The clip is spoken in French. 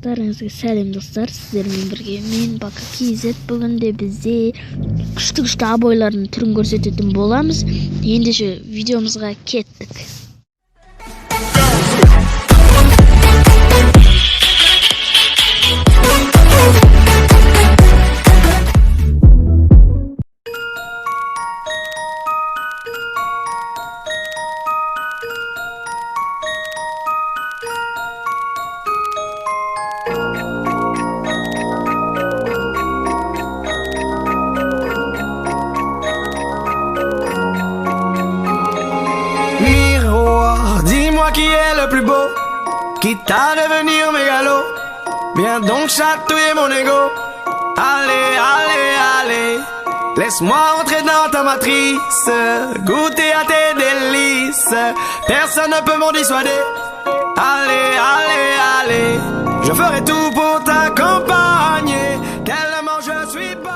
Бәріңізге сәлем достар, сіздермен бірге мен Бака KZ. Бүгінде бізде күшті абойлардың түрін көрсететін боламыз. Ендеше видеомызға кеттік. Miroir, dis-moi qui est le plus beau, quitte à devenir mégalo. Viens donc chatouiller mon ego. Allez, allez, allez, laisse-moi entrer dans ta matrice, goûter à tes délices. Personne ne peut m'en dissuader. Allez, allez, allez, je ferai tout pour t'accompagner, tellement je suis pas.